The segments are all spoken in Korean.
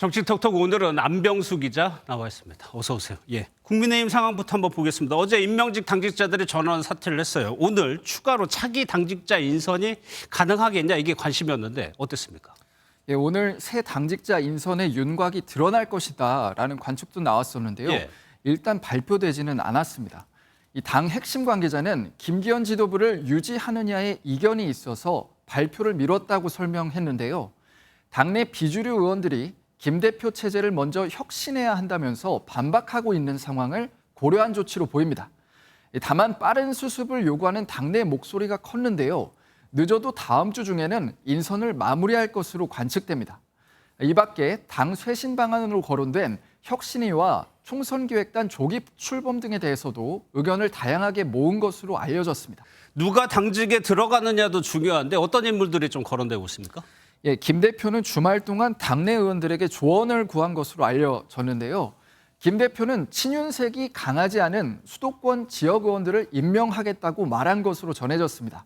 정치톡톡 오늘은 안병수 기자 나와 있습니다. 어서 오세요. 예, 국민의힘 상황부터 한번 보겠습니다. 어제 임명직 당직자들이 전원 사퇴를 했어요. 오늘 추가로 차기 당직자 인선이 가능하겠냐 이게 관심이었는데 어땠습니까? 예, 오늘 새 당직자 인선의 윤곽이 드러날 것이다라는 관측도 나왔었는데요. 예. 일단 발표되지는 않았습니다. 이 당 핵심 관계자는 김기현 지도부를 유지하느냐에 이견이 있어서 발표를 미뤘다고 설명했는데요. 당내 비주류 의원들이 김 대표 체제를 먼저 혁신해야 한다면서 반박하고 있는 상황을 고려한 조치로 보입니다. 다만 빠른 수습을 요구하는 당내 목소리가 컸는데요. 늦어도 다음 주 중에는 인선을 마무리할 것으로 관측됩니다. 이 밖에 당 쇄신 방안으로 거론된 혁신위와 총선기획단 조기 출범 등에 대해서도 의견을 다양하게 모은 것으로 알려졌습니다. 누가 당직에 들어가느냐도 중요한데 어떤 인물들이 좀 거론되고 있습니까? 예, 김 대표는 주말 동안 당내 의원들에게 조언을 구한 것으로 알려졌는데요. 김 대표는 친윤색이 강하지 않은 수도권 지역 의원들을 임명하겠다고 말한 것으로 전해졌습니다.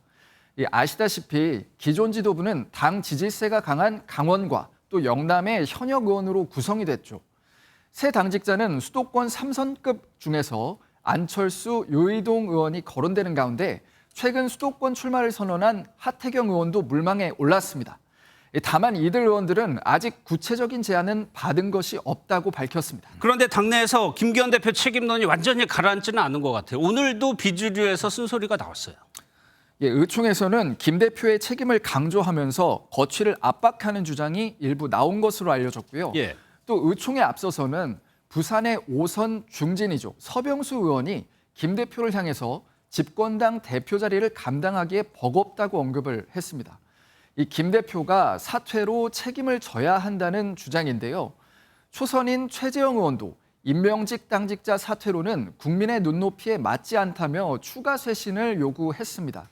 아시다시피 기존 지도부는 당 지지세가 강한 강원과 또 영남의 현역 의원으로 구성이 됐죠. 새 당직자는 수도권 3선급 중에서 안철수, 유이동 의원이 거론되는 가운데 최근 수도권 출마를 선언한 하태경 의원도 물망에 올랐습니다. 다만 이들 의원들은 아직 구체적인 제안은 받은 것이 없다고 밝혔습니다. 그런데 당내에서 김기현 대표 책임론이 완전히 가라앉지는 않은 것 같아요. 오늘도 비주류에서 쓴소리가 나왔어요. 예, 의총에서는 김 대표의 책임을 강조하면서 거취를 압박하는 주장이 일부 나온 것으로 알려졌고요. 예. 또 의총에 앞서서는 부산의 5선 중진이죠. 서병수 의원이 김 대표를 향해서 집권당 대표 자리를 감당하기에 버겁다고 언급을 했습니다. 이 김 대표가 사퇴로 책임을 져야 한다는 주장인데요. 초선인 최재형 의원도 임명직 당직자 사퇴로는 국민의 눈높이에 맞지 않다며 추가 쇄신을 요구했습니다.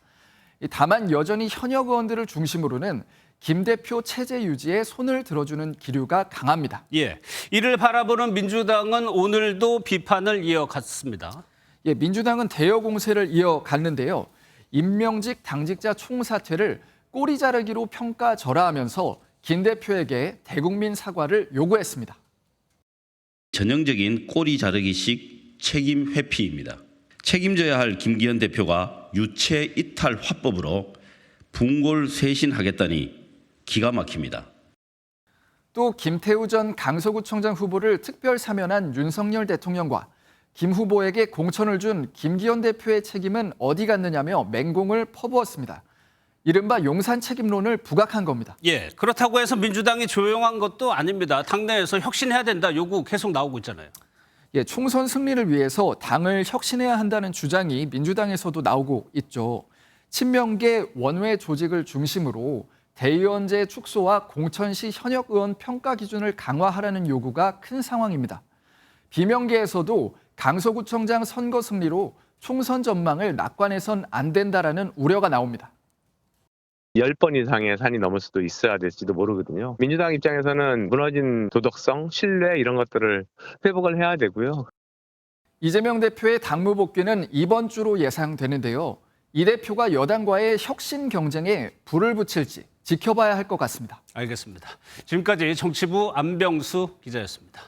다만 여전히 현역 의원들을 중심으로는 김 대표 체제 유지에 손을 들어주는 기류가 강합니다. 예, 이를 바라보는 민주당은 오늘도 비판을 이어갔습니다. 예, 민주당은 대여 공세를 이어갔는데요. 임명직 당직자 총사퇴를 꼬리 자르기로 평가절하하면서 김 대표에게 대국민 사과를 요구했습니다. 전형적인 꼬리 자르기식 책임 회피입니다. 책임져야 할 김기현 대표가 유체 이탈 화법으로 분골 쇄신하겠다니 기가 막힙니다. 또 김태우 전 강서구청장 후보를 특별 사면한 윤석열 대통령과 김 후보에게 공천을 준 김기현 대표의 책임은 어디 갔느냐며 맹공을 퍼부었습니다. 이른바 용산 책임론을 부각한 겁니다. 예, 그렇다고 해서 민주당이 조용한 것도 아닙니다. 당내에서 혁신해야 된다 요구 계속 나오고 있잖아요. 예, 총선 승리를 위해서 당을 혁신해야 한다는 주장이 민주당에서도 나오고 있죠. 친명계 원외 조직을 중심으로 대의원제 축소와 공천 시 현역 의원 평가 기준을 강화하라는 요구가 큰 상황입니다. 비명계에서도 강서구청장 선거 승리로 총선 전망을 낙관해선 안 된다라는 우려가 나옵니다. 10번 이상의 산이 넘을 수도 있어야 될지도 모르거든요. 민주당 입장에서는 무너진 도덕성, 신뢰 이런 것들을 회복을 해야 되고요. 이재명 대표의 당무 복귀는 이번 주로 예상되는데요. 이 대표가 여당과의 혁신 경쟁에 불을 붙일지 지켜봐야 할 것 같습니다. 알겠습니다. 지금까지 정치부 안병수 기자였습니다.